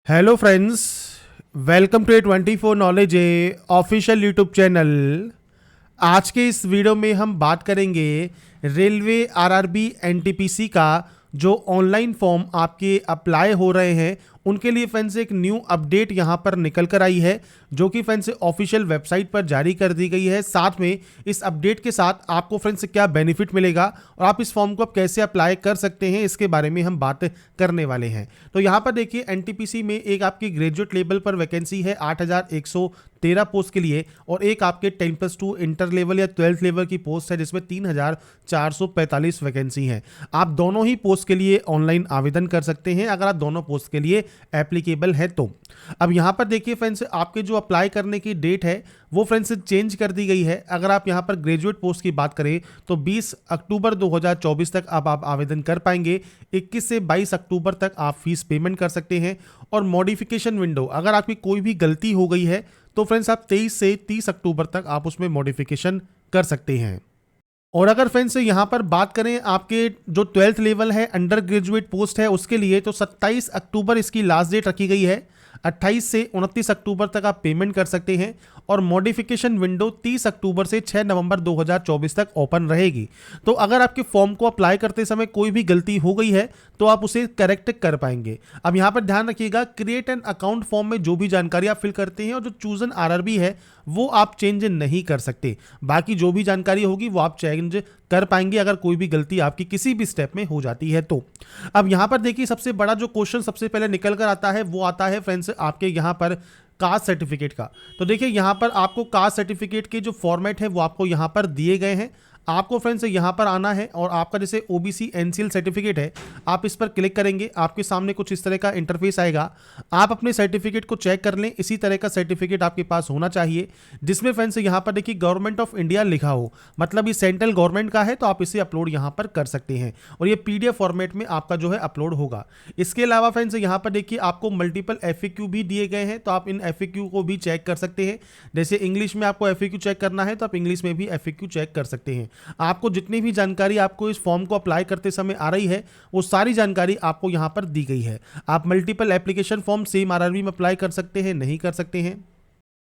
Hello friends, welcome to 24 knowledge official YouTube channel. आज के इस वीडियो में हम बात करेंगे रेलवे आरआरबी एनटीपीसी का जो ऑनलाइन फॉर्म आपके अप्लाई हो रहे हैं उनके लिए फ्रेंड्स एक न्यू अपडेट यहां पर निकल कर आई है, जो कि फ्रेंड्स ऑफिशियल वेबसाइट पर जारी कर दी गई है। साथ में इस अपडेट के साथ आपको फ्रेंड्स क्या बेनिफिट मिलेगा और आप इस फॉर्म को आप कैसे अप्लाई कर सकते हैं, इसके बारे में हम बात करने वाले हैं। तो यहाँ पर देखिए, एनटीपीसी में एक आपकी ग्रेजुएट लेवल पर वैकेंसी है 8113 पोस्ट के लिए, और एक आपके 10+2 इंटर लेवल या 12th लेवल की पोस्ट है जिसमें 3445 वैकेंसी है। आप दोनों ही पोस्ट के लिए ऑनलाइन आवेदन कर सकते हैं अगर आप दोनों पोस्ट के लिए एप्लीकेबल है तो। अब यहां पर देखिए फ्रेंड्स, आपके जो अप्लाई करने की डेट है वो फ्रेंड्स चेंज कर दी गई है। अगर आप यहां पर ग्रेजुएट पोस्ट की बात करें तो 20 अक्टूबर 2024 तक अब आप आवेदन कर पाएंगे। 21 से 22 अक्टूबर तक आप फीस पेमेंट कर सकते हैं। और मॉडिफिकेशन विंडो, अगर आपकी कोई भी गलती हो गई है तो फ्रेंड्स आप 23 से 30 अक्टूबर तक आप उसमें मॉडिफिकेशन कर सकते हैं। और अगर फ्रेंड्स यहाँ पर बात करें आपके जो 12th लेवल है अंडर ग्रेजुएट पोस्ट है उसके लिए, तो 27 अक्टूबर इसकी लास्ट डेट रखी गई है। 28 से 29 अक्टूबर तक आप पेमेंट कर सकते हैं। और मॉडिफिकेशन विंडो 30 अक्टूबर से 6 नवंबर 2024 तक ओपन रहेगी। तो अगर आपके फॉर्म को अप्लाई करते समय कोई भी गलती हो गई है तो आप उसे करेक्ट कर पाएंगे। अब यहाँ पर ध्यान रखिएगा, क्रिएट एन अकाउंट फॉर्म में जो भी जानकारी आप फिल करते हैं और जो चूजन आरआरबी है वो आप चेंज नहीं कर सकते। बाकी जो भी जानकारी होगी वो आप चेंज कर पाएंगे अगर कोई भी गलती आपकी किसी भी स्टेप में हो जाती है तो। अब यहां पर देखिए, सबसे बड़ा जो क्वेश्चन सबसे पहले निकल कर आता है वो आता है फ्रेंड्स आपके यहां पर कास्ट सर्टिफिकेट का। तो देखिए, यहां पर आपको कास्ट सर्टिफिकेट के जो फॉर्मेट है वो आपको यहां पर दिए गए हैं। आपको फ्रेंड्स यहां पर आना है और आपका जैसे ओबीसी एनसीएल सर्टिफिकेट है, आप इस पर क्लिक करेंगे, आपके सामने कुछ इस तरह का इंटरफेस आएगा। आप अपने सर्टिफिकेट को चेक कर लें, इसी तरह का सर्टिफिकेट आपके पास होना चाहिए जिसमें फ्रेंड्स यहां पर देखिए गवर्नमेंट ऑफ इंडिया लिखा हो, मतलब ये सेंट्रल गवर्नमेंट का है, तो आप इसे अपलोड यहां पर कर सकते हैं और ये पीडीएफ फॉर्मेट में आपका जो है अपलोड होगा। इसके अलावा फ्रेंड्स यहां पर देखिए आपको मल्टीपल एफएक्यू भी दिए गए हैं, तो आप इन एफएक्यू को भी चेक कर सकते हैं। जैसे इंग्लिश में आपको एफएक्यू चेक करना है तो आप इंग्लिश में भी एफएक्यू चेक कर सकते हैं। आपको जितनी भी जानकारी आपको इस फॉर्म को अप्लाई करते समय आ रही है वो सारी जानकारी आपको यहां पर दी गई है। आप multiple application form same RRB में अप्लाई कर सकते हैं, नहीं कर सकते हैं।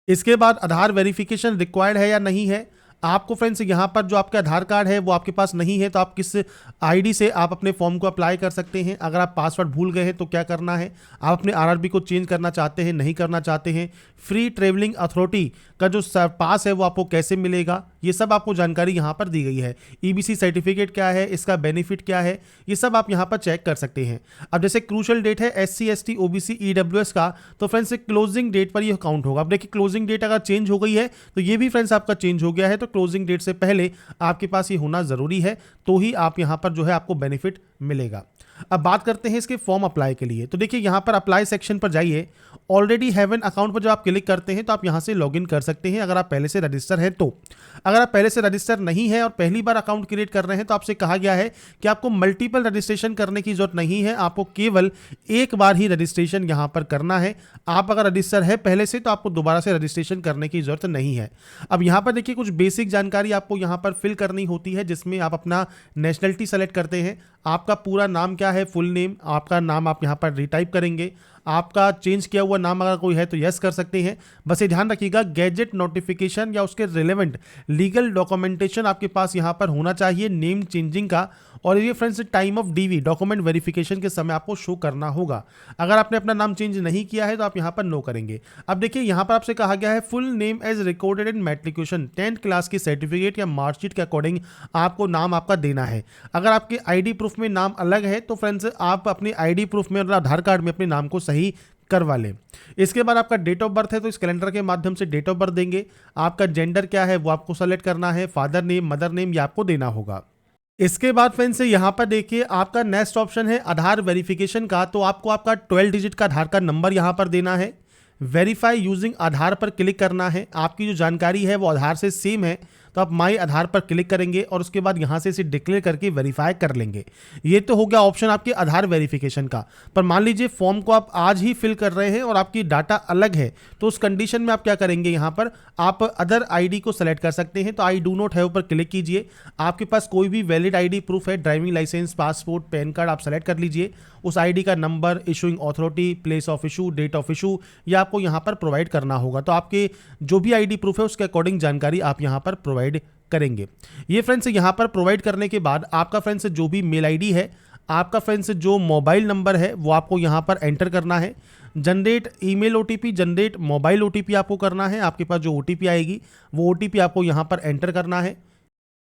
इसके बाद आधार वेरिफिकेशन रिक्वायर्ड है या नहीं है। आपको फ्रेंड्स यहाँ पर जो आपका आधार कार्ड है वो आपके पास नहीं है तो आप किस आईडी से आप अपने फॉर्म को अप्लाई कर सकते हैं। अगर आप पासवर्ड भूल गए हैं तो क्या करना है, आप अपने आरआरबी को चेंज करना चाहते हैं, नहीं करना चाहते हैं, फ्री ट्रेवलिंग अथॉरिटी का जो पास है वो आपको कैसे मिलेगा, ये सब आपको जानकारी यहाँ पर दी गई है। ईबीसी सर्टिफिकेट क्या है, इसका बेनिफिट क्या है, ये सब आप यहाँ पर चेक कर सकते हैं। अब जैसे क्रूशल डेट है एससी एसटी ओबीसी ईडब्ल्यूएस का, तो फ्रेंड्स क्लोजिंग डेट पर ये काउंट होगा। अब देखिए, क्लोजिंग डेट अगर चेंज हो गई है तो ये भी फ्रेंड्स आपका चेंज हो गया है, तो क्लोजिंग डेट से पहले आपके पास ये होना जरूरी है, तो ही आप यहां पर जो है आपको बेनिफिट मिलेगा। अब बात करते हैं इसके फॉर्म अप्लाई के लिए। तो देखिए, यहां पर अप्लाई सेक्शन पर जाइए, ऑलरेडी हैव एन अकाउंट पर जब आप क्लिक करते हैं तो आप यहां से लॉगिन कर सकते हैं अगर आप पहले से रजिस्टर हैं तो। अगर आप पहले से रजिस्टर नहीं है और पहली बार अकाउंट क्रिएट कर रहे हैं तो आपसे कहा गया है कि आपको मल्टीपल रजिस्ट्रेशन करने की जरूरत नहीं है, आपको केवल एक बार ही रजिस्ट्रेशन यहां पर करना है। आप अगर रजिस्टर है पहले से तो आपको दोबारा से रजिस्ट्रेशन करने की जरूरत नहीं है। अब यहां पर देखिए, कुछ बेसिक जानकारी आपको यहां पर फिल करनी होती है जिसमें आप अपना नेशनलिटी सेलेक्ट करते हैं। आपका पूरा नाम क्या है, फुल नेम, आपका नाम आप यहां पर रिटाइप करेंगे। आपका चेंज किया हुआ नाम अगर कोई है तो यस कर सकते हैं। बस ये ध्यान रखिएगा, गैजेट नोटिफिकेशन या उसके रिलेवेंट लीगल डॉक्यूमेंटेशन आपके पास यहां पर होना चाहिए नेम चेंजिंग का। और ये friends time of DV document verification के समय आपको शो करना होगा। अगर आपने अपना नाम चेंज नहीं किया है तो आप यहां पर नो करेंगे। अब देखिए, यहां पर आपसे कहा गया है full name as recorded in matriculation 10th class की सर्टिफिकेट या मार्कशीट के अकॉर्डिंग आपको नाम आपका देना है। अगर आपके आईडी प्रूफ में नाम अलग है तो फ्रेंड्स आप अपने आईडी प्रूफ में और आधार कार्ड में अपने नाम को सही करवा लें। इसके बाद आपका डेट ऑफ बर्थ है तो इस कैलेंडर के माध्यम से डेट ऑफ बर्थ देंगे। आपका जेंडर क्या है वो आपको सेलेक्ट करना है, फादर नेम मदर नेम ये आपको देना होगा। इसके बाद फ्रेंड्स यहाँ पर देखिए, आपका नेक्स्ट ऑप्शन है आधार वेरिफिकेशन का, तो आपको आपका 12 डिजिट का आधार का नंबर यहाँ पर देना है। वेरीफाई यूजिंग आधार पर क्लिक करना है। आपकी जो जानकारी है वो आधार से सेम है तो आप माई आधार पर क्लिक करेंगे और उसके बाद यहाँ से इसे डिक्लेयर करके वेरीफाई कर लेंगे। ये तो हो गया ऑप्शन आपके आधार वेरिफिकेशन का। पर मान लीजिए फॉर्म को आप आज ही फिल कर रहे हैं और आपकी डाटा अलग है, तो उस कंडीशन में आप क्या करेंगे, यहाँ पर आप अदर आईडी को सेलेक्ट कर सकते हैं। तो आई डू नॉट हैव पर क्लिक कीजिए। आपके पास कोई भी वैलिड आईडी प्रूफ है, driving licence, passport, PAN card, आप सेलेक्ट कर लीजिए। उस आईडी का number, issuing authority, place of issue, date of issue, ये आपको यहाँ पर प्रोवाइड करना होगा। तो आपके जो भी आईडी प्रूफ है उसके अकॉर्डिंग जानकारी आप यहाँ पर प्रोवाइड करेंगे। ये फ्रेंड्स यहाँ पर प्रोवाइड करने के बाद आपका फ्रेंड्स जो भी मेल आईडी है, आपका फ्रेंड्स जो मोबाइल नंबर है वो आपको यहाँ पर एंटर करना है। Generate email OTP, generate mobile OTP आपको करना है। आपके पास जो ओटीपी आएगी वो ओटीपी आपको यहाँ पर एंटर करना है।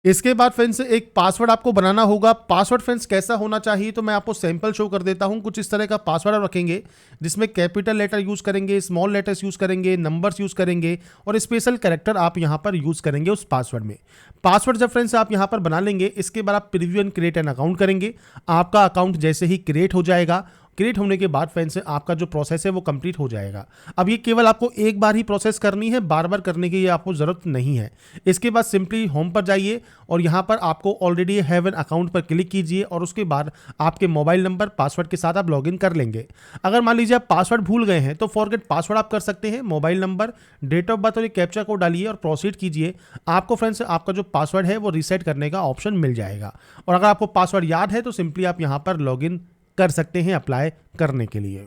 इसके बाद फ्रेंड्स एक पासवर्ड आपको बनाना होगा। पासवर्ड फ्रेंड्स कैसा होना चाहिए, तो मैं आपको सैंपल शो कर देता हूं। कुछ इस तरह का पासवर्ड आप रखेंगे जिसमें कैपिटल लेटर यूज करेंगे, स्मॉल लेटर्स यूज करेंगे, नंबर्स यूज करेंगे और स्पेशल कैरेक्टर आप यहां पर यूज करेंगे उस पासवर्ड में। पासवर्ड जब फ्रेंड्स आप यहां पर बना लेंगे, इसके बाद आप preview and create an account करेंगे। आपका अकाउंट जैसे ही क्रिएट हो जाएगा, क्रिएट होने के बाद फ्रेंड्स आपका जो प्रोसेस है वो कंप्लीट हो जाएगा। अब ये केवल आपको एक बार ही प्रोसेस करनी है, बार बार करने की ये आपको जरूरत नहीं है। इसके बाद सिंपली होम पर जाइए और यहाँ पर आपको ऑलरेडी हैव एन अकाउंट पर क्लिक कीजिए और उसके बाद आपके मोबाइल नंबर, पासवर्ड के साथ आप लॉगिन कर लेंगे। अगर मान लीजिए आप पासवर्ड भूल गए हैं तो फॉरगेट पासवर्ड आप कर सकते हैं। Mobile number, date of birth और एक कैप्चा कोड डालिए और प्रोसीड कीजिए। आपको फ्रेंड्स आपका जो पासवर्ड है वो रीसेट करने का ऑप्शन मिल जाएगा। और अगर आपको पासवर्ड याद है तो सिंपली आप यहाँ पर लॉगिन कर सकते हैं अप्लाई करने के लिए।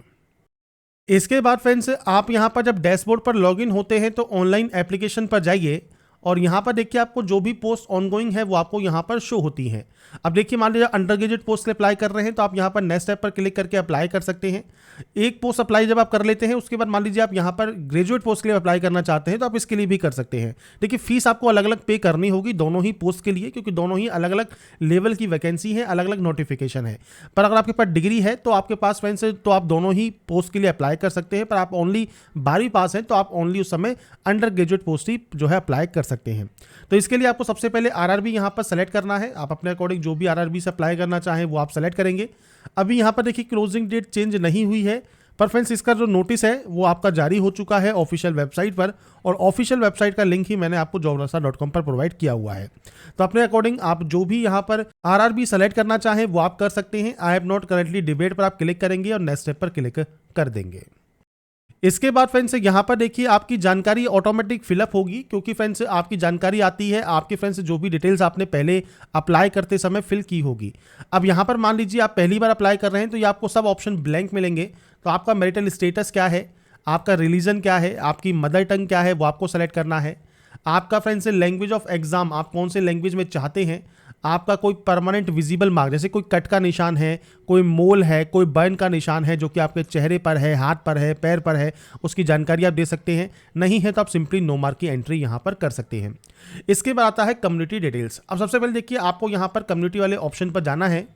इसके बाद फ्रेंड्स आप यहां पर जब डैशबोर्ड पर लॉगिन होते हैं तो ऑनलाइन एप्लीकेशन पर जाइए और यहां पर देखिए आपको जो भी पोस्ट ऑनगोइंग है वो आपको यहां पर शो होती हैं। अब देखिए मान लीजिए अंडर ग्रेजुएट पोस्ट के अप्लाई कर रहे हैं तो आप यहां पर नेक्स्ट स्टेप पर क्लिक करके अप्लाई कर सकते हैं। एक पोस्ट अप्लाई जब आप कर लेते हैं उसके बाद मान लीजिए आप यहां पर ग्रेजुएट पोस्ट के लिए अप्लाई करना चाहते हैं तो आप इसके लिए भी कर सकते हैं। देखिए फीस आपको अलग अलग पे करनी होगी दोनों ही पोस्ट के लिए, क्योंकि दोनों ही अलग अलग लेवल की वैकेंसी है, अलग अलग नोटिफिकेशन है। पर अगर आपके पास डिग्री है तो आपके पास फ्रेंड्स तो आप दोनों ही पोस्ट के लिए अप्लाई कर सकते हैं। पर आप ओनली 12वीं पास हैं तो आप ओनली उस समय अंडर ग्रेजुएट पोस्ट ही जो है अप्लाई कर सकते हैं। तो इसके लिए आपको सबसे पहले आरआरबी यहाँ पर सेलेक्ट करना है। आप अपने अकॉर्डिंग जो भी आरआरबी से अप्लाई करना चाहें वो आप सेलेक्ट करेंगे। अभी यहाँ पर देखिए क्लोजिंग डेट चेंज नहीं हुई है, पर फ्रेंड्स इसका जो नोटिस है वो आपका जारी हो चुका है ऑफिशियल वेबसाइट पर, और ऑफिशियल वेबसाइट का लिंक ही मैंने आपको jobrasa.com पर प्रोवाइड किया हुआ है। तो अपने अकॉर्डिंग आप जो भी यहाँ पर आरआरबी सेलेक्ट करना चाहें वो आप कर सकते हैं। I have not currently debate पर आप क्लिक करेंगे और नेक्स्ट स्टेप पर क्लिक कर देंगे। इसके बाद फ्रेंड्स यहाँ पर देखिए आपकी जानकारी ऑटोमेटिक फिलअप होगी, क्योंकि फ्रेंड्स आपकी जानकारी आती है आपके फ्रेंड्स जो भी डिटेल्स आपने पहले अप्लाई करते समय फिल की होगी। अब यहाँ पर मान लीजिए आप पहली बार अप्लाई कर रहे हैं तो ये आपको सब ऑप्शन ब्लैंक मिलेंगे। तो आपका मैरिटल स्टेटस क्या है, आपका रिलीजन क्या है, आपकी मदर टंग क्या है वो आपको सेलेक्ट करना है। आपका फ्रेंड्स लैंग्वेज ऑफ एग्जाम, आप कौन से लैंग्वेज में चाहते हैं। आपका कोई परमानेंट विजिबल मार्क, जैसे कोई कट का निशान है, कोई मोल है, कोई बर्न का निशान है जो कि आपके चेहरे पर है, हाथ पर है, पैर पर है, उसकी जानकारी आप दे सकते हैं। नहीं है तो आप सिंपली नो मार्क की एंट्री यहाँ पर कर सकते हैं। इसके बाद आता है कम्युनिटी डिटेल्स। अब सबसे पहले देखिए आपको यहाँ पर कम्युनिटी वाले ऑप्शन पर जाना है,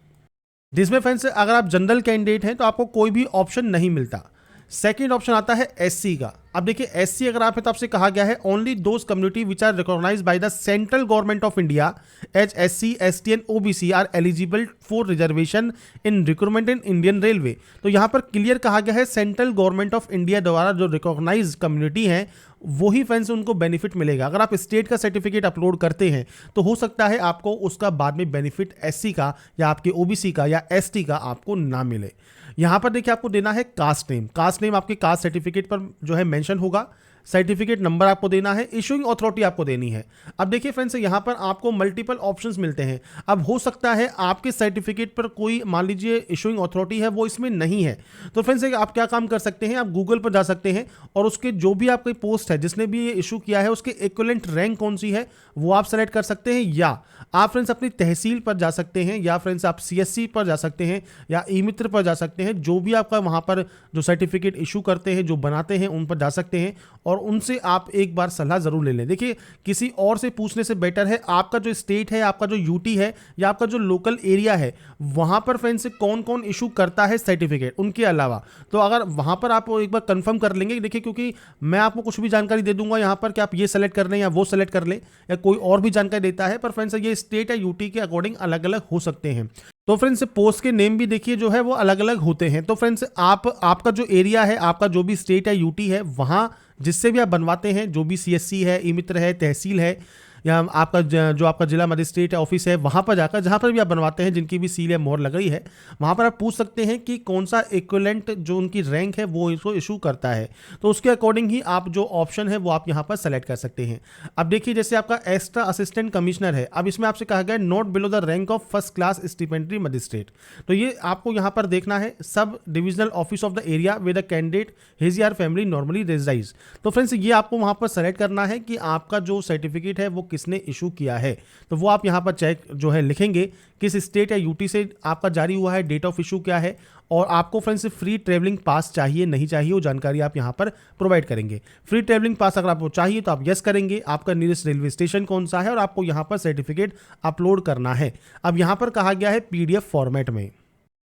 जिसमें फ्रेंड्स अगर आप जनरल कैंडिडेट हैं तो आपको कोई भी ऑप्शन नहीं मिलता। सेकेंड ऑप्शन आता है एससी का। अब देखिए एससी अगर आप है तो आपसे कहा गया है only those community which are recognised by the central government of India as SC, ST and OBC are eligible for reservation in recruitment in Indian railway. तो यहाँ पर क्लियर कहा गया है सेंट्रल गवर्नमेंट ऑफ इंडिया द्वारा जो recognise community है वही फ्रेंड्स उनको बेनिफिट मिलेगा। अगर आप स्टेट का सर्टिफिकेट अपलोड करते हैं तो हो सकता है आपको उसका बाद में बेनिफिट एससी का या आपके ओबीसी का या एसटी का आपको ना मिले। यहाँ पर देखिए आपको देना है कास्ट नेम। कास्ट नेम आपके कास्ट सर्टिफिकेट पर जो है मेंशन होगा। सर्टिफिकेट नंबर आपको देना है। इशूइंग अथॉरिटी आपको देनी है। अब देखिए फ्रेंड्स यहाँ पर आपको मल्टीपल ऑप्शंस मिलते हैं। अब हो सकता है आपके सर्टिफिकेट पर कोई मान लीजिए इशूइंग अथॉरिटी है वो इसमें नहीं है, तो फ्रेंड्स आप क्या काम कर सकते हैं, आप गूगल पर जा सकते हैं और उसके जो भी आपकी पोस्ट है जिसने भी ये इशू किया है उसके इक्विवेलेंट रैंक कौन सी है वो आप सेलेक्ट कर सकते हैं। या आप फ्रेंड्स अपनी तहसील पर जा सकते हैं, या फ्रेंड्स आप सीएससी पर जा सकते हैं, या ई मित्र पर जा सकते हैं। जो भी आपका वहाँ पर जो सर्टिफिकेट इशू करते हैं, जो बनाते हैं, उन पर जा सकते हैं और उनसे आप एक बार सलाह जरूर ले लें। देखिए किसी और से पूछने से बेटर है आपका जो स्टेट है, आपका जो यूटी है या आपका जो लोकल एरिया है वहां पर फ्रेंड्स कौन कौन इशू करता है सर्टिफिकेट, उनके अलावा। तो अगर वहां पर आप एक बार कंफर्म कर लेंगे, देखिए क्योंकि मैं आपको कुछ भी जानकारी दे दूंगा यहां पर कि आप ये सेलेक्ट कर लें या वो सेलेक्ट कर लें, या कोई और भी जानकारी देता है, पर फ्रेंड्स ये स्टेट या यूटी के अकॉर्डिंग अलग अलग हो सकते हैं। तो फ्रेंड्स पोस्ट के नेम भी देखिए जो है वो अलग अलग होते हैं। तो फ्रेंड्स आपका जो एरिया है, आपका जो भी स्टेट है, यूटी है, वहां जिससे भी आप बनवाते हैं, जो भी सीएससी है, ई मित्र है, तहसील है, या आपका जो आपका जिला मजिस्ट्रेट ऑफिस है वहाँ पर जाकर, जहाँ पर भी आप बनवाते हैं, जिनकी भी सील या मोहर लग रही है, वहाँ पर आप पूछ सकते हैं कि कौन सा इक्विवेलेंट जो उनकी रैंक है वो इसको इशू करता है। तो उसके अकॉर्डिंग ही आप जो ऑप्शन है वो आप यहाँ पर सेलेक्ट कर सकते हैं। अब देखिए, जैसे आपका एक्स्ट्रा असिस्टेंट कमिश्नर है, अब इसमें आपसे कहा गया note below the rank of first class stipendiary magistrate. तो ये आपको यहाँ पर देखना है sub divisional office of the area with the candidate his यार फैमिली नॉर्मली रेजिडाइज। तो फ्रेंड्स, ये आपको वहाँ पर सेलेक्ट करना है कि आपका जो सर्टिफिकेट है वो किसने इशू किया है। तो वो आप यहाँ पर चेक जो है लिखेंगे, किस स्टेट या यूटी से आपका जारी हुआ है, डेट ऑफ इशू क्या है, और आपको फ्रेंड्स फ्री ट्रेवलिंग पास चाहिए नहीं चाहिए, वो जानकारी आप यहाँ पर प्रोवाइड करेंगे। फ्री ट्रेवलिंग पास अगर आपको चाहिए तो आप यस करेंगे, आपका नियरेस्ट रेलवे स्टेशन कौन सा है, और आपको यहाँ पर सर्टिफिकेट अपलोड करना है। अब यहाँ पर कहा गया है पीडीएफ फॉर्मेट में।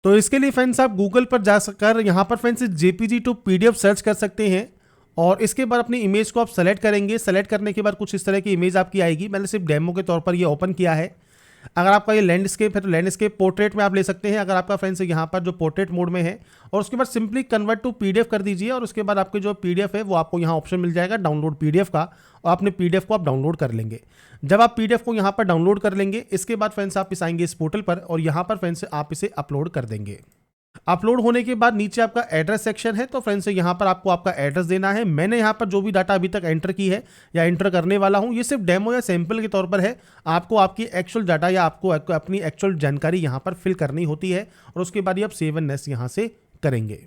तो इसके लिए फ्रेंड्स आप गूगल पर जाकर यहाँ पर friends JPG to PDF search कर सकते हैं, और इसके बाद अपनी इमेज को आप सेलेक्ट करेंगे। सेलेक्ट करने के बाद कुछ इस तरह की इमेज आपकी आएगी। मैंने सिर्फ डेमो के तौर पर ये ओपन किया है। अगर आपका ये लैंडस्केप है तो लैंडस्केप पोर्ट्रेट में आप ले सकते हैं, अगर आपका फ्रेंड्स यहाँ पर जो पोर्ट्रेट मोड में है, और उसके बाद सिंपली कन्वर्ट टू पीडीएफ कर दीजिए, और उसके बाद आपके जो पीडीएफ है वो आपको यहाँ ऑप्शन मिल जाएगा डाउनलोड पीडीएफ का, और अपने पीडीएफ को आप डाउनलोड कर लेंगे। जब आप पीडीएफ को यहाँ पर डाउनलोड कर लेंगे, इसके बाद फ्रेंड्स आप इस आएंगे इस पोर्टल पर, और यहाँ पर फ्रेंड्स आप इसे अपलोड कर देंगे। अपलोड होने के बाद नीचे आपका एड्रेस सेक्शन है, तो फ्रेंड्स यहाँ पर आपको आपका एड्रेस देना है। मैंने यहाँ पर जो भी डाटा अभी तक एंटर की है या एंटर करने वाला हूँ, ये सिर्फ डेमो या सैंपल के तौर पर है। आपको आपकी एक्चुअल डाटा या आपको अपनी एक्चुअल जानकारी यहाँ पर फिल करनी होती है, और उसके बाद ही आप सेव एंड नेक्स्ट यहाँ से करेंगे।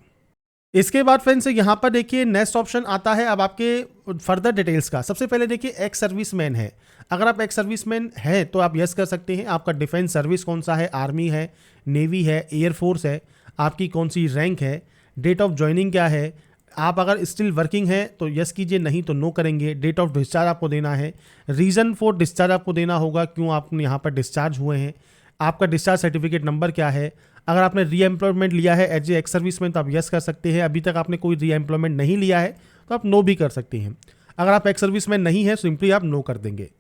इसके बाद फ्रेंड्स यहाँ पर देखिए नेक्स्ट ऑप्शन आता है अब आपके फर्दर डिटेल्स का। सबसे पहले देखिए एक्स सर्विसमैन है, अगर आप एक्स सर्विसमैन हैं तो आप यस कर सकते हैं। आपका डिफेंस सर्विस कौन सा है, आर्मी है, नेवी है, एयरफोर्स है, आपकी कौन सी रैंक है, डेट ऑफ ज्वाइनिंग क्या है, आप अगर स्टिल वर्किंग है तो यस कीजिए, नहीं तो नो करेंगे। डेट ऑफ डिस्चार्ज आपको देना है, रीज़न फॉर डिस्चार्ज आपको देना होगा, क्यों आप यहाँ पर डिस्चार्ज हुए हैं, आपका डिस्चार्ज सर्टिफिकेट नंबर क्या है। अगर आपने री एम्प्लॉयमेंट लिया है एज ए एक्स सर्विसमैन तो आप यस कर सकते हैं, अभी तक आपने कोई री एम्प्लॉयमेंट नहीं लिया है तो आप नो भी कर सकते हैं। अगर आप एक्स सर्विसमैन नहीं है सिंपली आप नो कर देंगे।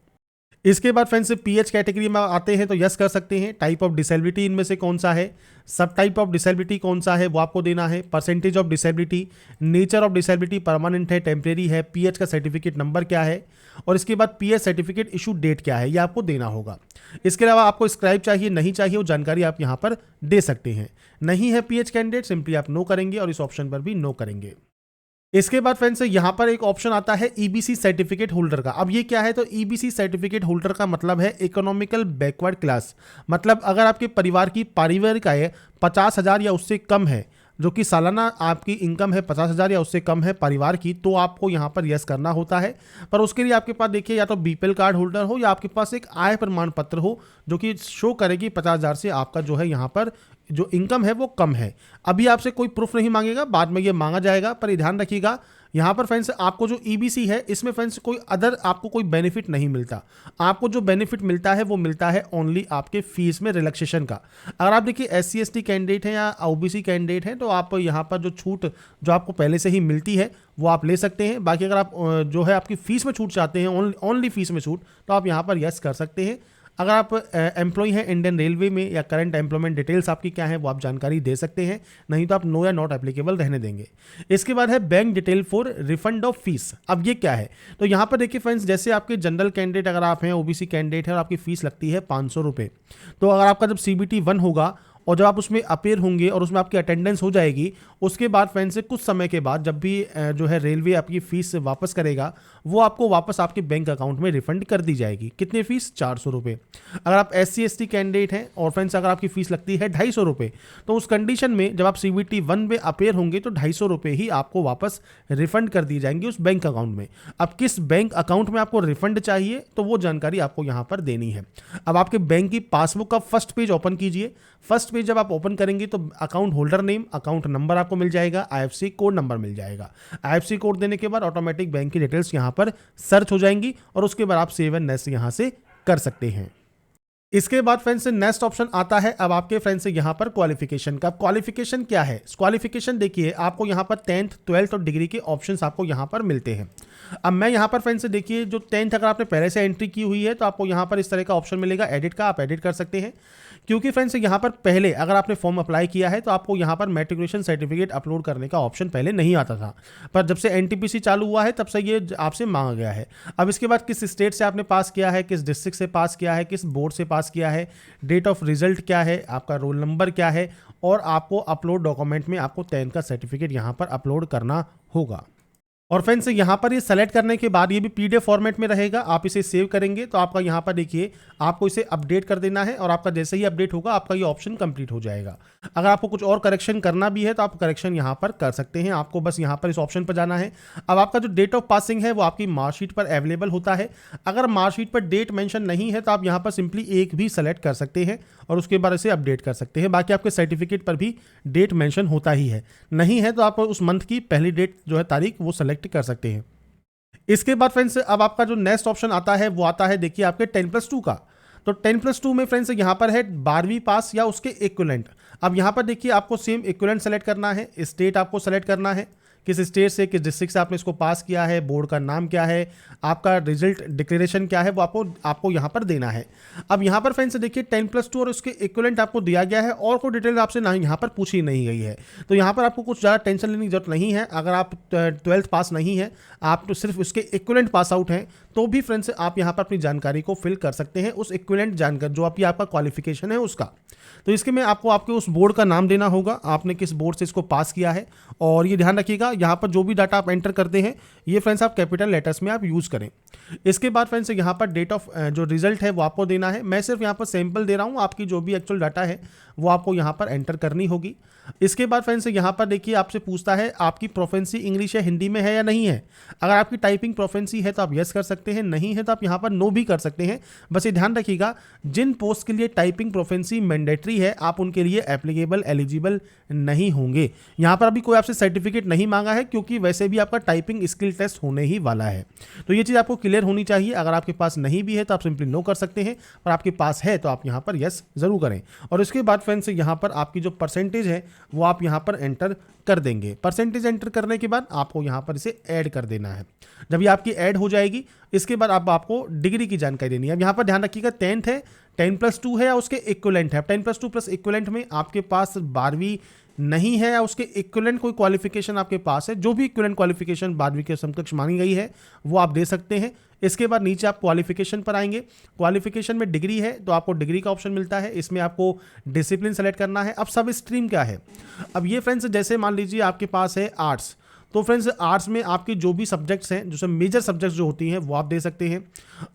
इसके बाद फ्रेंड्स पीएच कैटेगरी में आते हैं तो यस कर सकते हैं। टाइप ऑफ डिसेबिलिटी इनमें से कौन सा है, सब टाइप ऑफ डिसेबिलिटी कौन सा है वो आपको देना है, percentage of disability, nature of disability permanent है टेम्परेरी है, पीएच का सर्टिफिकेट नंबर क्या है, और इसके बाद पीएच सर्टिफिकेट इशू डेट क्या है, ये आपको देना होगा। इसके अलावा आपको स्क्राइब चाहिए नहीं चाहिए वो जानकारी आप यहाँ पर दे सकते हैं। नहीं है पीएच कैंडिडेट सिंपली आप नो करेंगे, और इस ऑप्शन पर भी नो करेंगे। इसके बाद फ्रेंड्स यहाँ पर एक ऑप्शन आता है ईबीसी सर्टिफिकेट होल्डर का। अब ये क्या है, तो ईबीसी सर्टिफिकेट होल्डर का मतलब है इकोनॉमिकल बैकवर्ड क्लास। मतलब अगर आपके परिवार की पारिवारिक आय 50,000 या उससे कम है, जो कि सालाना आपकी इनकम है 50,000 या उससे कम है परिवार की, तो आपको यहाँ पर यस करना होता है। पर उसके लिए आपके पास देखिए या तो बीपीएल कार्ड होल्डर हो या आपके पास एक आय प्रमाण पत्र हो जो कि शो करेगी 50,000 से आपका जो है यहाँ पर जो इनकम है वो कम है। अभी आपसे कोई प्रूफ नहीं मांगेगा, बाद में ये मांगा जाएगा, पर ध्यान रखिएगा यहाँ पर फ्रेंड्स आपको जो ईबीसी है इसमें फ्रेंड्स कोई अदर आपको कोई बेनिफिट नहीं मिलता। आपको जो बेनिफिट मिलता है वो मिलता है ओनली आपके फीस में रिलैक्सेशन का। अगर आप देखिए एससी एसटी कैंडिडेट हैं या ओबीसी कैंडिडेट हैं तो आप यहाँ पर जो छूट जो आपको पहले से ही मिलती है वो आप ले सकते हैं। बाकी अगर आप जो है आपकी फीस में छूट चाहते हैं, ओनली फीस में छूट, तो आप यहाँ पर यस कर सकते हैं। अगर आप एम्प्लॉय हैं इंडियन रेलवे में या करंट एम्प्लॉयमेंट डिटेल्स आपकी क्या है वो आप जानकारी दे सकते हैं, नहीं तो आप नो या नॉट एप्लीकेबल रहने देंगे। इसके बाद है bank detail for refund of fees. अब ये क्या है, तो यहाँ पर देखिए फ्रेंड्स जैसे आपके जनरल कैंडिडेट अगर आप हैं, ओबीसी कैंडिडेट है और आपकी फीस लगती है 500 रुपये, तो अगर आपका जब CBT 1 होगा और जब आप उसमें अपेयर होंगे और उसमें आपकी अटेंडेंस हो जाएगी, उसके बाद फ्रेंड्स से कुछ समय के बाद जब भी जो है रेलवे आपकी फ़ीस वापस करेगा वो आपको वापस आपके बैंक अकाउंट में रिफंड कर दी जाएगी। कितने फीस, 400 रुपये। अगर आप SC ST कैंडिडेट हैं और फ्रेंड्स अगर आपकी फ़ीस लगती है 250 रुपये, तो उस कंडीशन में जब आप CBT 1 में अपेयर होंगे तो 250 रुपये ही आपको वापस रिफंड कर दी जाएंगी उस बैंक अकाउंट में। अब किस बैंक अकाउंट में आपको रिफंड चाहिए तो वो जानकारी आपको यहाँ पर देनी है। अब आपके बैंक की पासबुक का फर्स्ट पेज ओपन कीजिए। फर्स्ट पेज जब आप ओपन करेंगे तो account holder name, account number आपको मिल जाएगा, IFSC कोड नंबर मिल जाएगा। IFSC कोड देने के बाद ऑटोमेटिक बैंक की डिटेल्स यहाँ पर सर्च हो जाएंगी और उसके बाद आप सेव एंड नेक्स्ट यहाँ से कर सकते हैं। इसके बाद फ्रेंड्स नेक्स्ट ऑप्शन आता है अब आपके फ्रेंड्स से यहाँ पर क्वालिफिकेशन का। क्वालिफिकेशन क्या है, क्वालिफिकेशन देखिए आपको यहाँ पर 10th 12th और डिग्री के ऑप्शंस आपको यहाँ पर मिलते हैं। अब मैं यहाँ पर फ्रेंड्स से देखिए जो 10th अगर आपने पहले से एंट्री की हुई है तो आपको यहाँ पर इस तरह का ऑप्शन मिलेगा एडिट का, आप एडिट कर सकते हैं। क्योंकि फ्रेंड्स यहाँ पर पहले अगर आपने फॉर्म अप्लाई किया है तो आपको यहाँ पर मैट्रिकुलेशन सर्टिफिकेट अपलोड करने का ऑप्शन पहले नहीं आता था, पर जब से एनटीपीसी चालू हुआ है तब से ये आपसे मांगा गया है। अब इसके बाद किस स्टेट से आपने पास किया है, किस डिस्ट्रिक्ट से पास किया है, किस बोर्ड से पास किया है, डेट ऑफ रिजल्ट क्या है, आपका रोल नंबर क्या है, और आपको अपलोड डॉक्यूमेंट में आपको 10 का सर्टिफिकेट यहाँ पर अपलोड करना होगा। और फ्रेंड्स यहाँ पर ये सेलेक्ट करने के बाद ये भी पीडीएफ फॉर्मेट में रहेगा, आप इसे सेव करेंगे तो आपका यहाँ पर देखिए आपको इसे अपडेट कर देना है, और आपका जैसे ही अपडेट होगा आपका ये ऑप्शन कंप्लीट हो जाएगा। अगर आपको कुछ और करेक्शन करना भी है तो आप करेक्शन यहाँ पर कर सकते हैं, आपको बस यहाँ पर इस ऑप्शन पर जाना है। अब आपका जो डेट ऑफ पासिंग है वो आपकी मार्कशीट पर अवेलेबल होता है। अगर मार्कशीट पर डेट मेंशन नहीं है तो आप यहाँ पर सिंपली एक भी सेलेक्ट कर सकते हैं और उसके बाद इसे अपडेट कर सकते हैं। बाकी आपके सर्टिफिकेट पर भी डेट मेंशन होता ही है, नहीं है तो आप उस मंथ की पहली डेट जो है तारीख वो सेलेक्ट कर सकते हैं। इसके बाद फ्रेंड्स अब आपका जो नेक्स्ट ऑप्शन आता है वो आता है देखिए आपके 10+2 का। तो 10+2 में फ्रेंड्स यहाँ पर है 12वीं पास या उसके इक्विवेलेंट। अब यहाँ पर देखिए आपको सेम इक्विवेलेंट सेलेक्ट करना है, स्टेट आपको सेलेक्ट करना है, किस स्टेट से किस डिस्ट्रिक्ट से आपने इसको पास किया है, बोर्ड का नाम क्या है, आपका रिजल्ट डिक्लेरेशन क्या है, वो आपको यहाँ पर देना है। अब यहाँ पर फ्रेंड्स देखिए 10+2 और उसके इक्विवेलेंट आपको दिया गया है, और कोई डिटेल आपसे ना यहाँ पर पूछी नहीं गई है, तो यहाँ पर आपको कुछ ज़्यादा टेंशन लेने की जरूरत नहीं है। अगर आप 12th पास नहीं है, आप तो सिर्फ उसके इक्विवेलेंट पास आउट हैं, तो भी फ्रेंड्स आप यहाँ पर अपनी जानकारी को फिल कर सकते हैं, उस इक्विवेलेंट जानकारी जो आपका क्वालिफिकेशन है उसका। तो इसके में आपको आपके उस बोर्ड का नाम देना होगा, आपने किस बोर्ड से इसको पास किया है, और ये ध्यान रखिएगा यहाँ पर जो भी डाटा आप एंटर करते हैं ये फ्रेंड्स आप कैपिटल लेटर्स में आप यूज़ करें। इसके बाद फ्रेंड्स यहाँ पर डेट ऑफ जो रिजल्ट है वो आपको देना है। मैं सिर्फ यहाँ पर सैंपल दे रहा हूँ, आपकी जो भी एक्चुअल डाटा है वो आपको यहाँ पर एंटर करनी होगी। इसके बाद फ्रेंड्स यहाँ पर देखिए आपसे पूछता है आपकी प्रोफेंसी इंग्लिश या हिंदी में है या नहीं है। अगर आपकी टाइपिंग प्रोफेंसी है तो आप यस कर सकते हैं, नहीं है तो आप यहाँ पर नो भी कर सकते हैं। बस ये ध्यान रखिएगा जिन पोस्ट के लिए टाइपिंग प्रोफेंसी मैंडेटरी है आप उनके लिए एप्लीकेबल एलिजिबल नहीं होंगे। यहाँ पर अभी कोई आपसे सर्टिफिकेट नहीं मांगा है, क्योंकि वैसे भी आपका टाइपिंग स्किल टेस्ट होने ही वाला है, तो ये चीज़ आपको क्लियर होनी चाहिए। अगर आपके पास नहीं भी है तो आप सिंपली नो कर सकते हैं, और आपके पास है तो आप यहाँ पर यस जरूर करें। और इसके बाद फ्रेंड्स यहाँ पर आपकी जो परसेंटेज है वो आप यहाँ पर एंटर कर देंगे। परसेंटेज एंटर करने के बाद आपको यहाँ पर इसे ऐड कर देना है। जब ये आपकी ऐड हो जाएगी इसके बाद आपको डिग्री की जानकारी देनी है। अब यहाँ पर ध्यान रखिएगा 10th है, 10+2 है या उसके इक्विवेलेंट है। 10+2 प्लस इक्विवेलेंट में आपके पास 12वीं नहीं है या उसके इक्विवेलेंट कोई क्वालिफिकेशन आपके पास है, जो भी इक्विवेलेंट क्वालिफिकेशन 12वीं के समकक्ष मानी गई है वो आप दे सकते हैं। इसके बाद नीचे आप क्वालिफिकेशन पर आएंगे, क्वालिफिकेशन में डिग्री है तो आपको डिग्री का ऑप्शन मिलता है, इसमें आपको डिसिप्लिन सेलेक्ट करना है। अब सब स्ट्रीम क्या है, अब ये फ्रेंड्स जैसे मान लीजिए आपके पास है आर्ट्स, तो फ्रेंड्स आर्ट्स में आपके जो भी सब्जेक्ट्स हैं, जो मेजर सब्जेक्ट्स जो होती हैं वो आप दे सकते हैं।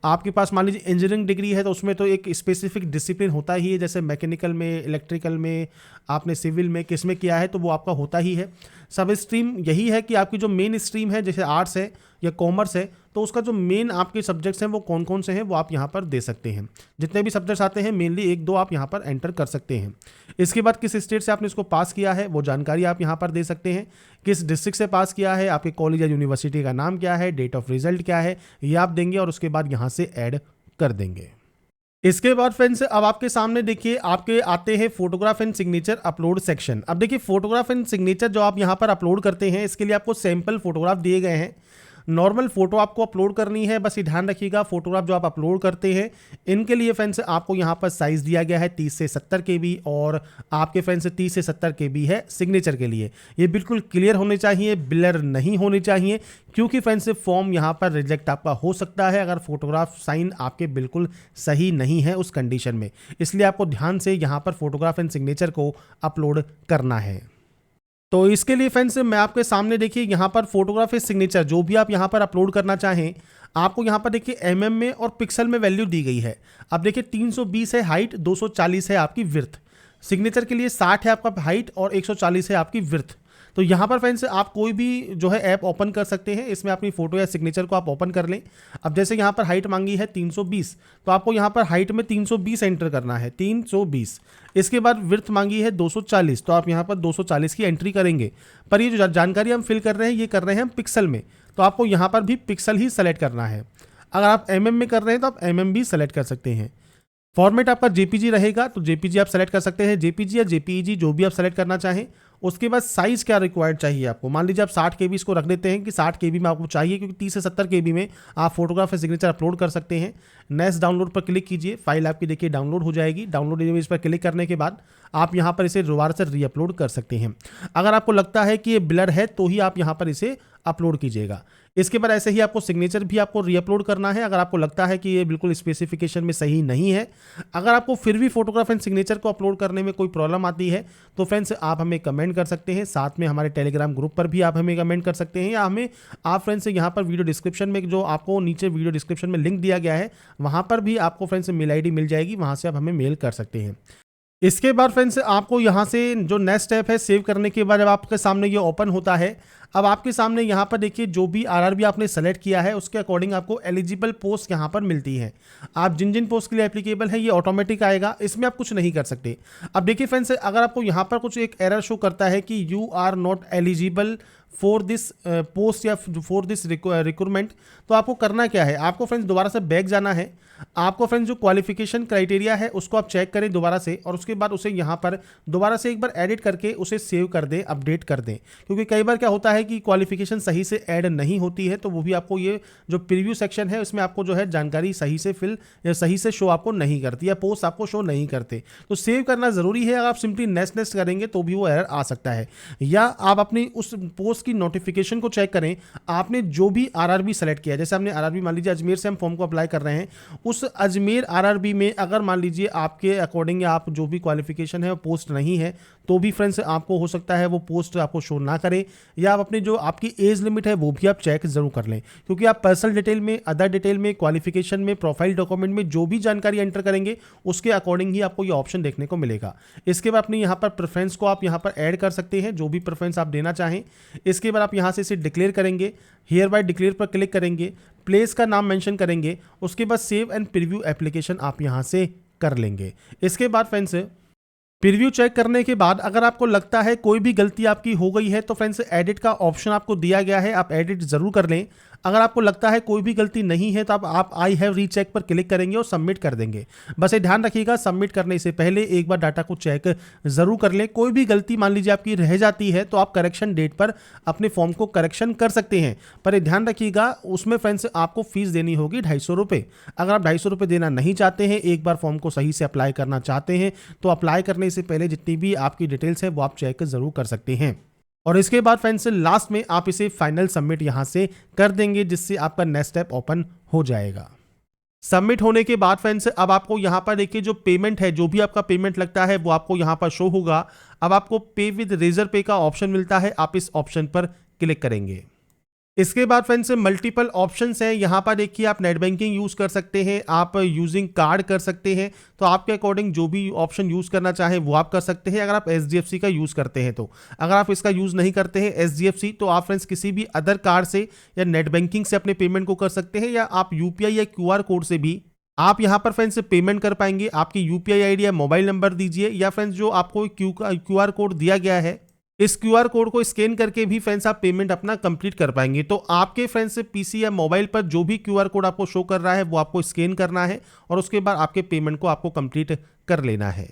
आपके पास मान लीजिए इंजीनियरिंग डिग्री है तो उसमें तो एक स्पेसिफिक डिसिप्लिन होता ही है, जैसे मैकेनिकल में, इलेक्ट्रिकल में, आपने सिविल में किस में किया है तो वो आपका होता ही है। सब स्ट्रीम यही है कि आपकी जो मेन स्ट्रीम है जैसे आर्ट्स है या कॉमर्स है तो उसका जो मेन आपके सब्जेक्ट्स हैं वो कौन कौन से हैं वो आप यहाँ पर दे सकते हैं। जितने भी सब्जेक्ट्स आते हैं मेनली 1-2 आप यहाँ पर एंटर कर सकते हैं। इसके बाद किस स्टेट से आपने इसको पास किया है वो जानकारी आप यहाँ पर दे सकते हैं, किस डिस्ट्रिक्ट से पास किया है, आपके कॉलेज या यूनिवर्सिटी का नाम क्या है, डेट ऑफ रिजल्ट क्या है, ये आप देंगे और उसके बाद यहाँ से ऐड कर देंगे। इसके बाद फ्रेंड्स अब आपके सामने देखिए आपके आते हैं photograph and signature upload section. अब देखिए फोटोग्राफ एंड सिग्नेचर जो आप यहाँ पर अपलोड करते हैं इसके लिए आपको सैंपल फोटोग्राफ दिए गए हैं। नॉर्मल फोटो आपको अपलोड करनी है, बस ये ध्यान रखिएगा फोटोग्राफ जो आप अपलोड करते हैं इनके लिए फ्रेंड्स आपको यहाँ पर साइज़ दिया गया है 30 से 70 KB और आपके फ्रेंड्स 30 से 70 KB है सिग्नेचर के लिए। ये बिल्कुल क्लियर होने चाहिए, ब्लर नहीं होने चाहिए, क्योंकि फ्रेंड्स फॉर्म यहाँ पर रिजेक्ट आपका हो सकता है अगर फोटोग्राफ साइन आपके बिल्कुल सही नहीं है उस कंडीशन में। इसलिए आपको ध्यान से यहाँ पर फोटोग्राफ एंड सिग्नेचर को अपलोड करना है। तो इसके लिए फ्रेंड्स मैं आपके सामने देखिए यहाँ पर फोटोग्राफ सिग्नेचर जो भी आप यहाँ पर अपलोड करना चाहें आपको यहाँ पर देखिए mm में और पिक्सल में वैल्यू दी गई है। अब देखिए 320 है हाइट, 240 है आपकी विड्थ। सिग्नेचर के लिए 60 है आपका हाइट और 140 है आपकी विड्थ। तो यहाँ पर फ्रेंड्स आप कोई भी जो है ऐप ओपन कर सकते हैं, इसमें अपनी फोटो या सिग्नेचर को आप ओपन कर लें। अब जैसे यहाँ पर हाइट मांगी है 320 तो आपको यहाँ पर हाइट में 320 एंटर करना है, 320। इसके बाद विड्थ मांगी है 240 तो आप यहाँ पर 240 की एंट्री करेंगे। पर ये जो जानकारी हम फिल कर रहे हैं ये कर रहे हैं हम पिक्सल में, तो आपको यहाँ पर भी पिक्सल ही सेलेक्ट करना है। अगर आप mm में कर रहे हैं तो आप mm भी सेलेक्ट कर सकते हैं। फॉर्मेट आपका JPG रहेगा तो JPG आप सेलेक्ट कर सकते हैं, JPG या JPEG जो भी आप सेलेक्ट करना चाहें। उसके बाद साइज़ क्या रिक्वायर्ड चाहिए आपको। मान लीजिए आप 60 KB इसको रख देते हैं कि 60 KB में आपको चाहिए, क्योंकि 30 से 70 KB में आप फोटोग्राफ या सिग्नेचर अपलोड कर सकते हैं। नेक्स्ट डाउनलोड पर क्लिक कीजिए, फाइल आपकी देखिए डाउनलोड हो जाएगी। डाउनलोड इमेज पर क्लिक करने के बाद आप यहाँ पर इसे दोबारा से रीअपलोड कर सकते हैं। अगर आपको लगता है कि ये ब्लर है तो ही आप यहाँ पर इसे अपलोड कीजिएगा। इसके बाद ऐसे ही आपको सिग्नेचर भी आपको रीअपलोड करना है, अगर आपको लगता है कि ये बिल्कुल स्पेसिफिकेशन में सही नहीं है। अगर आपको फिर भी फोटोग्राफ एंड सिग्नेचर को अपलोड करने में कोई प्रॉब्लम आती है तो फ्रेंड्स आप हमें कमेंट कर सकते हैं, साथ में हमारे टेलीग्राम ग्रुप पर भी आप हमें कमेंट कर सकते हैं, या हमें आप फ्रेंड्स यहाँ पर वीडियो डिस्क्रिप्शन में, जो आपको नीचे वीडियो डिस्क्रिप्शन में लिंक दिया गया है, वहाँ पर भी आपको फ्रेंड्स मेल ID मिल जाएगी, वहाँ से आप हमें मेल कर सकते हैं। इसके बाद फ्रेंड्स आपको यहाँ से जो नेक्स्ट स्टेप है, सेव करने के बाद जब आपके सामने ये ओपन होता है, अब आपके सामने यहाँ पर देखिए जो भी RRB आपने सेलेक्ट किया है उसके अकॉर्डिंग आपको एलिजिबल पोस्ट यहाँ पर मिलती है। आप जिन जिन पोस्ट के लिए एप्लीकेबल है ये ऑटोमेटिक आएगा, इसमें आप कुछ नहीं कर सकते। अब देखिए फ्रेंड्स, अगर आपको यहाँ पर कुछ एक एरर शो करता है कि you are not eligible for this post या फॉर दिस रिक्रूटमेंट, तो आपको करना क्या है, आपको फ्रेंड्स दोबारा से बैक जाना है। आपको फ्रेंड्स जो क्वालिफिकेशन क्राइटेरिया है उसको आप चेक करें दोबारा से, और उसके बाद उसे यहाँ पर दोबारा से एक बार एडिट करके उसे सेव कर दें, अपडेट कर दें। क्योंकि कई बार क्या होता है कि क्वालिफिकेशन सही से ऐड नहीं होती है, तो वो भी आपको ये जो प्रीव्यू सेक्शन है उसमें आपको जो है जानकारी सही से फिल या सही से शो आपको नहीं करती, या पोस्ट आपको शो नहीं करते। तो सेव करना ज़रूरी है। अगर आप सिंपली नेक्स्ट करेंगे तो भी वो एरर आ सकता है। या आप अपनी उस पोस्ट की नोटिफिकेशन को चेक करें, आपने जो भी RRB सेलेक्ट किया, जैसे हमने RRB मान लीजिए अजमेर से हम फॉर्म को अप्लाई कर रहे हैं, उस अजमेर RRB में अगर मान लीजिए आपके अकॉर्डिंग या आप जो भी क्वालिफिकेशन है वो पोस्ट नहीं है, तो भी फ्रेंड्स आपको हो सकता है वो पोस्ट आपको शो ना करे, या आप अपनी जो आपकी एज लिमिट है वो भी आप चेक जरूर कर लें। क्योंकि आप पर्सनल डिटेल में, अदर डिटेल में, क्वालिफिकेशन में, प्रोफाइल डॉक्यूमेंट में जो भी जानकारी एंटर करेंगे उसके अकॉर्डिंग ही आपको ये ऑप्शन देखने को मिलेगा। इसके बाद अपनी यहाँ पर प्रेफरेंस को आप यहाँ पर ऐड कर सकते हैं, जो भी प्रेफरेंस आप देना चाहें। इसके बाद आप यहाँ से इसे डिक्लेयर करेंगे, हियर बाय डिक्लेयर पर क्लिक करेंगे, प्लेस का नाम मेंशन करेंगे, उसके बाद सेव एंड प्रीव्यू एप्लीकेशन आप यहाँ से कर लेंगे। इसके बाद फ्रेंड्स प्रीव्यू चेक करने के बाद अगर आपको लगता है कोई भी गलती आपकी हो गई है तो फ्रेंड्स एडिट का ऑप्शन आपको दिया गया है, आप एडिट जरूर कर लें। अगर आपको लगता है कोई भी गलती नहीं है तो आप आई हैव रीचेक पर क्लिक करेंगे और सबमिट कर देंगे। बस ये ध्यान रखिएगा, सबमिट करने से पहले एक बार डाटा को चेक जरूर कर लें। कोई भी गलती मान लीजिए आपकी रह जाती है तो आप करेक्शन डेट पर अपने फॉर्म को करेक्शन कर सकते हैं, पर ये ध्यान रखिएगा उसमें फ्रेंड्स आपको फीस देनी होगी 250 रुपये। अगर आप 250 रुपये देना नहीं चाहते हैं, एक बार फॉर्म को सही से अप्लाई करना चाहते हैं, तो अप्लाई करने से पहले जितनी भी आपकी डिटेल्स है वो आप चेक जरूर कर सकते हैं। और इसके बाद फ्रेंड्स लास्ट में आप इसे फाइनल सबमिट यहां से कर देंगे, जिससे आपका नेक्स्ट स्टेप ओपन हो जाएगा। सबमिट होने के बाद फ्रेंड्स अब आपको यहां पर देखिए जो पेमेंट है, जो भी आपका पेमेंट लगता है वो आपको यहां पर शो होगा। अब आपको पे विद रेजर पे का ऑप्शन मिलता है, आप इस ऑप्शन पर क्लिक करेंगे। इसके बाद फ्रेंड्स मल्टीपल ऑप्शंस हैं, यहाँ पर देखिए आप नेट बैंकिंग यूज़ कर सकते हैं, आप यूजिंग कार्ड कर सकते हैं, तो आपके अकॉर्डिंग जो भी ऑप्शन यूज़ करना चाहें वो आप कर सकते हैं। अगर आप SDFC का यूज़ करते हैं तो, अगर आप इसका यूज़ नहीं करते हैं SDFC, तो आप फ्रेंड्स किसी भी अदर कार्ड से या नेट बैंकिंग से अपने पेमेंट को कर सकते हैं, या आप UPI या QR कोड से भी आप यहाँ पर फ्रेंड्स पेमेंट कर पाएंगे। आपकी UPI ID या मोबाइल नंबर दीजिए, या फ्रेंड्स जो आपको QR कोड दिया गया है, इस QR कोड को स्कैन करके भी फ्रेंड्स आप पेमेंट अपना कंप्लीट कर पाएंगे। तो आपके फ्रेंड्स PC या मोबाइल पर जो भी QR कोड आपको शो कर रहा है वो आपको स्कैन करना है, और उसके बाद आपके पेमेंट को आपको कंप्लीट कर लेना है।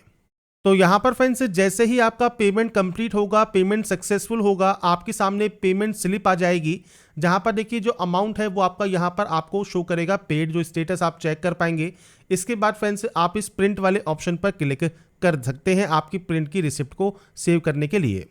तो यहाँ पर फ्रेंड्स जैसे ही आपका पेमेंट कंप्लीट होगा, पेमेंट सक्सेसफुल होगा, आपके सामने पेमेंट स्लिप आ जाएगी, जहाँ पर देखिए जो अमाउंट है वो आपका यहाँ पर आपको शो करेगा पेड, जो स्टेटस आप चेक कर पाएंगे। इसके बाद फ्रेंड्स आप इस प्रिंट वाले ऑप्शन पर क्लिक कर सकते हैं आपकी प्रिंट की रिसिप्ट को सेव करने के लिए।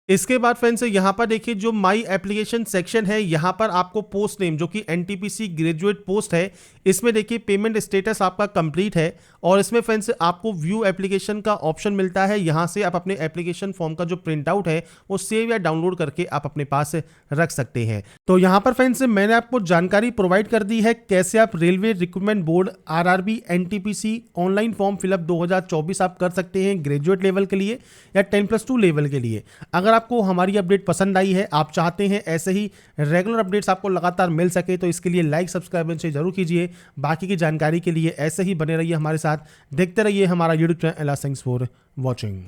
इसके बाद फ्रेंड्स यहाँ पर देखिए जो माई एप्लीकेशन सेक्शन है, यहाँ पर आपको पोस्ट नेम जो कि NTPC ग्रेजुएट पोस्ट है, इसमें देखिए पेमेंट स्टेटस आपका कंप्लीट है, और इसमें फ्रेंड्स आपको व्यू एप्लीकेशन का ऑप्शन मिलता है। यहाँ से आप अपने एप्लीकेशन फॉर्म का जो प्रिंट आउट है वो सेव या डाउनलोड करके आप अपने पास रख सकते हैं। तो यहाँ पर फ्रेंड्स मैंने आपको जानकारी प्रोवाइड कर दी है कैसे आप railway recruitment board RRB NTPC online form fill up 2024 आप कर सकते हैं ग्रेजुएट लेवल के लिए या 10+2 लेवल के लिए। अगर आपको हमारी अपडेट पसंद आई है, आप चाहते हैं ऐसे ही रेगुलर अपडेट्स आपको लगातार मिल सके, तो इसके लिए लाइक सब्सक्राइब से जरूर कीजिए। बाकी की जानकारी के लिए ऐसे ही बने रहिए हमारे साथ, देखते रहिए हमारा YouTube channel. Thanks for watching.